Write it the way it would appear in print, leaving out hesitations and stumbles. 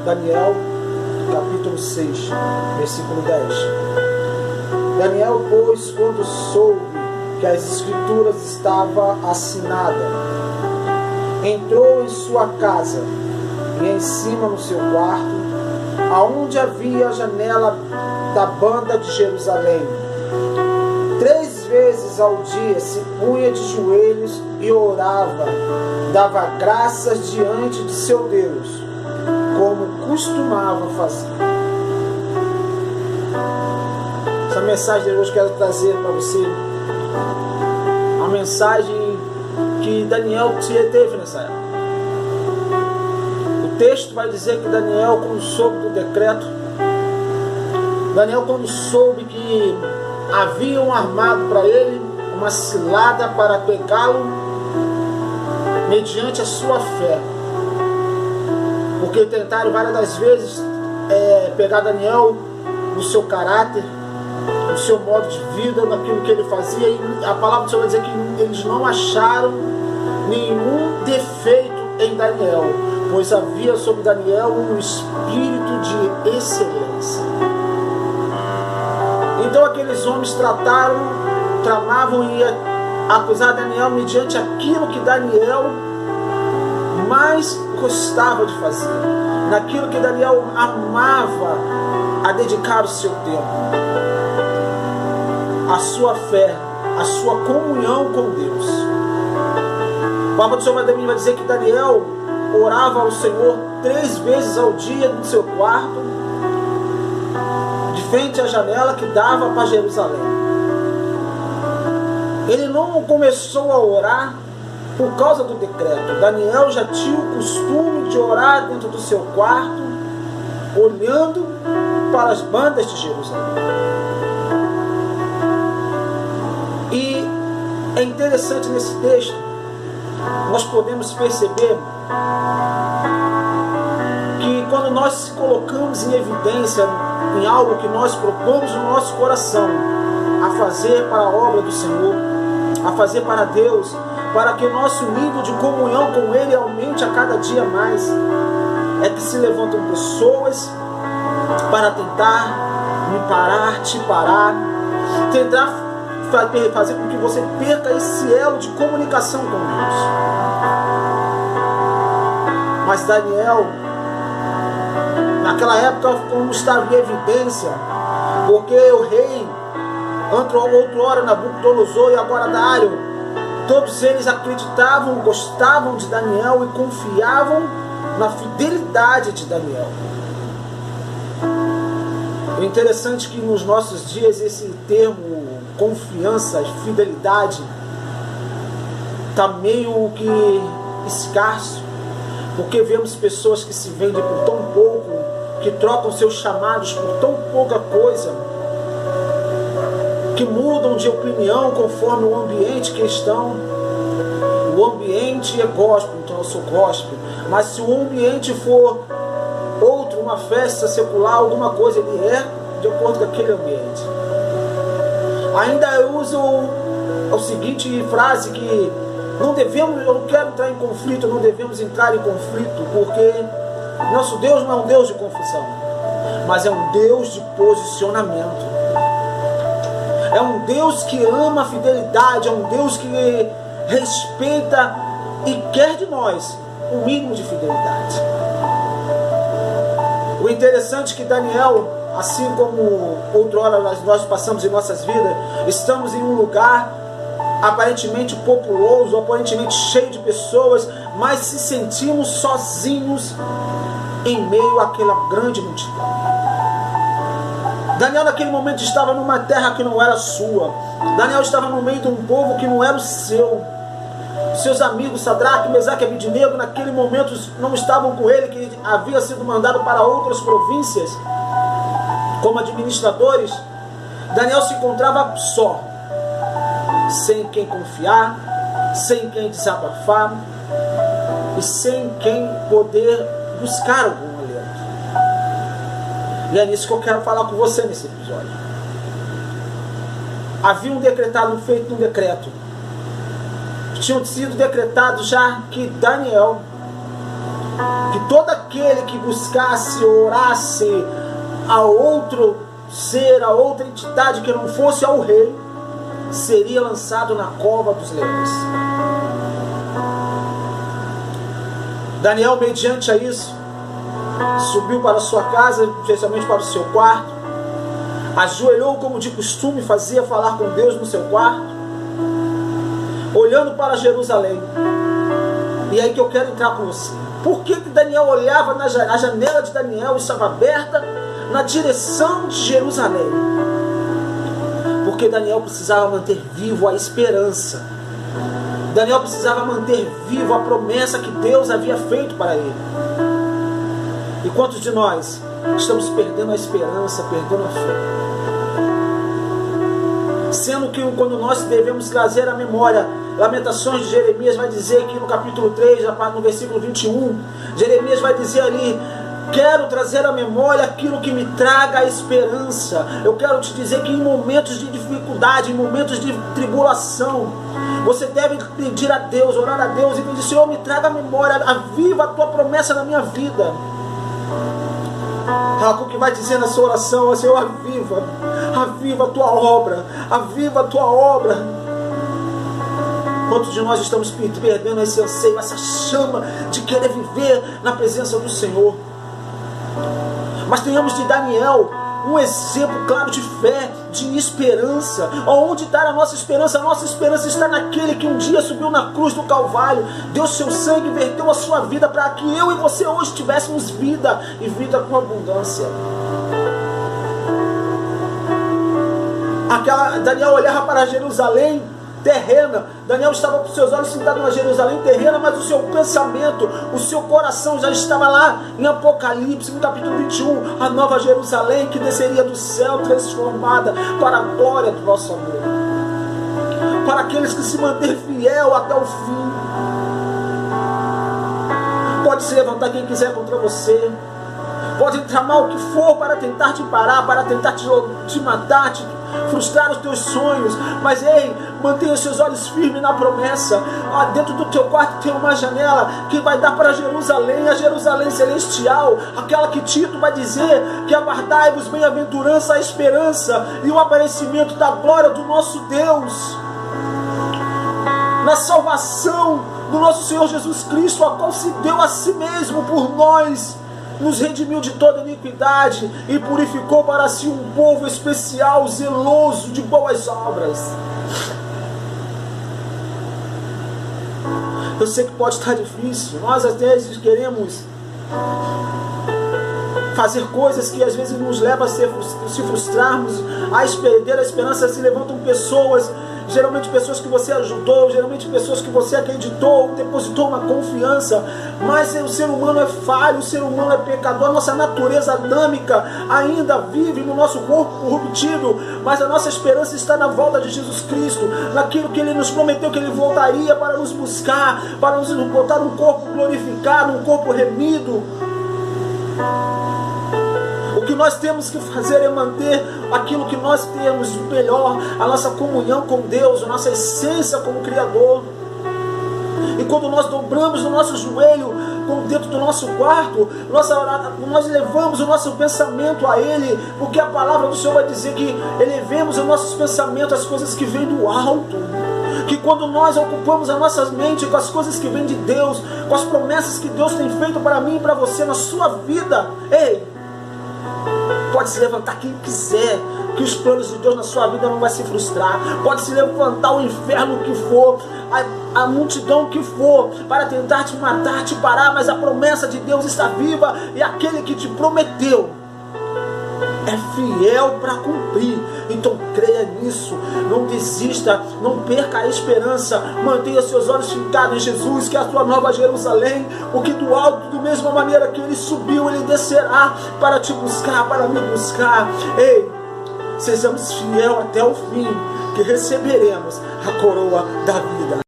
Daniel, capítulo 6, versículo 10. Daniel, pois, quando soube que as escrituras estavam assinadas, entrou em sua casa e em cima no seu quarto, aonde havia a janela da banda de Jerusalém. 3 vezes ao dia se punha de joelhos e orava, dava graças diante de seu Deus, como costumava fazer. Essa mensagem de hoje eu quero trazer para você a mensagem que Daniel teve nessa época. O texto vai dizer que Daniel, quando soube do decreto, Daniel, quando soube que haviam armado para ele uma cilada para pegá-lo mediante a sua fé, porque tentaram várias das vezes pegar Daniel no seu caráter, no seu modo de vida, naquilo que ele fazia, e a palavra do Senhor vai dizer que eles não acharam nenhum defeito em Daniel, pois havia sobre Daniel um espírito de excelência. Então aqueles homens tramavam e acusar Daniel mediante aquilo que Daniel mais gostava de fazer, naquilo que Daniel amava a dedicar o seu tempo, a sua fé, a sua comunhão com Deus. A palavra do Senhor vai dizer que Daniel orava ao Senhor 3 vezes ao dia no seu quarto, de frente à janela que dava para Jerusalém. Ele não começou a orar por causa do decreto. Daniel já tinha o costume de orar dentro do seu quarto, olhando para as bandas de Jerusalém. E é interessante nesse texto, nós podemos perceber que quando nós se colocamos em evidência em algo que nós propomos no nosso coração a fazer para a obra do Senhor, a fazer para Deus, para que o nosso nível de comunhão com Ele aumente a cada dia mais, é que se levantam pessoas para tentar me parar, te parar, tentar fazer com que você perca esse elo de comunicação com Deus. Mas Daniel, naquela época, como estava em evidência, porque o rei, outrora Nabucodonosor e agora Dário, todos eles acreditavam, gostavam de Daniel e confiavam na fidelidade de Daniel. O interessante é que nos nossos dias esse termo confiança, fidelidade, está meio que escasso, porque vemos pessoas que se vendem por tão pouco, que trocam seus chamados por tão pouca coisa, que mudam de opinião conforme o ambiente que estão. O ambiente é gospel, então eu sou gospel, mas se o ambiente for outro, uma festa secular, alguma coisa, ele é de acordo com aquele ambiente. Ainda eu uso a seguinte frase, que não devemos, eu não quero entrar em conflito, não devemos entrar em conflito, porque nosso Deus não é um Deus de confusão, mas é um Deus de posicionamento. É um Deus que ama a fidelidade, é um Deus que respeita e quer de nós o mínimo de fidelidade. O interessante é que Daniel, assim como outrora nós passamos em nossas vidas, estamos em um lugar aparentemente populoso, aparentemente cheio de pessoas, mas se sentimos sozinhos em meio àquela grande multidão. Daniel naquele momento estava numa terra que não era sua. Daniel estava no meio de um povo que não era o seu. Seus amigos Sadraque, Mesaque e Abednego naquele momento não estavam com ele, que havia sido mandado para outras províncias como administradores. Daniel se encontrava só, sem quem confiar, sem quem desabafar e sem quem poder buscar algum alento. E é nisso que eu quero falar com você nesse episódio. Havia um feito um decreto. Tinham sido decretados já que Daniel, que todo aquele que buscasse, orasse a outro ser, a outra entidade que não fosse ao rei, seria lançado na cova dos leões. Daniel, mediante a isso, subiu para a sua casa, especialmente para o seu quarto, ajoelhou como de costume fazia, falar com Deus no seu quarto, olhando para Jerusalém. E aí que eu quero entrar com você. Por que Daniel olhava a janela de Daniel estava aberta na direção de Jerusalém? Porque Daniel precisava manter vivo a esperança. Daniel precisava manter vivo a promessa que Deus havia feito para ele. E quantos de nós estamos perdendo a esperança, perdendo a fé? Sendo que quando nós devemos trazer à memória Lamentações de Jeremias, vai dizer aqui no capítulo 3, no versículo 21, Jeremias vai dizer ali: quero trazer à memória aquilo que me traga a esperança. Eu quero te dizer que em momentos de dificuldade, em momentos de tribulação, você deve pedir a Deus, orar a Deus e pedir: Senhor, me traga a memória, aviva a tua promessa na minha vida. Algo que vai dizer na sua oração: Senhor, aviva a tua obra, aviva a tua obra. Quantos de nós estamos perdendo esse anseio, essa chama de querer viver na presença do Senhor? Mas tenhamos de Daniel um exemplo claro de fé, de esperança. Onde está a nossa esperança? A nossa esperança está naquele que um dia subiu na cruz do Calvário, deu seu sangue, verteu a sua vida para que eu e você hoje tivéssemos vida, e vida com abundância. Daniel olhava para Jerusalém terrena. Daniel estava com seus olhos sentados na Jerusalém terrena, mas o seu pensamento, o seu coração já estava lá em Apocalipse, no capítulo 21, a nova Jerusalém que desceria do céu, transformada para a glória do nosso amor, para aqueles que se mantêm fiel até o fim. Pode se levantar quem quiser contra você, pode tramar o que for para tentar te parar, para tentar te matar, te frustrar os teus sonhos, mas ei, mantenha os seus olhos firmes na promessa. Dentro do teu quarto tem uma janela que vai dar para Jerusalém, a Jerusalém celestial, aquela que Tito vai dizer que aguardai-vos bem-aventurança, a esperança e o aparecimento da glória do nosso Deus, na salvação do nosso Senhor Jesus Cristo, a qual se deu a si mesmo por nós, nos redimiu de toda iniquidade e purificou para si um povo especial, zeloso de boas obras. Eu sei que pode estar difícil. Nós às vezes queremos fazer coisas que às vezes nos levam a se frustrarmos, a perder a esperança. Se levantam pessoas, geralmente pessoas que você ajudou, geralmente pessoas que você acreditou, depositou uma confiança, mas o ser humano é falho, o ser humano é pecador, a nossa natureza adâmica ainda vive no nosso corpo corruptível, mas a nossa esperança está na volta de Jesus Cristo, naquilo que Ele nos prometeu, que Ele voltaria para nos buscar, para nos botar um corpo glorificado, um corpo remido. O que nós temos que fazer é manter aquilo que nós temos de melhor, a nossa comunhão com Deus, a nossa essência como Criador. E quando nós dobramos o nosso joelho dentro do nosso quarto, nós elevamos o nosso pensamento a Ele, porque a palavra do Senhor vai dizer que elevemos os nossos pensamentos às coisas que vêm do alto. Que quando nós ocupamos a nossa mente com as coisas que vêm de Deus, com as promessas que Deus tem feito para mim e para você na sua vida, ei, pode se levantar quem quiser, que os planos de Deus na sua vida não vai se frustrar. Pode se levantar o inferno que for, a multidão que for, para tentar te matar, te parar, mas a promessa de Deus está viva, e aquele que te prometeu é fiel para cumprir. Então creia nisso, não desista, não perca a esperança, mantenha seus olhos fincados em Jesus, que é a sua nova Jerusalém, porque do alto, da mesma maneira que Ele subiu, Ele descerá para te buscar, para me buscar. Ei, sejamos fiel até o fim, que receberemos a coroa da vida.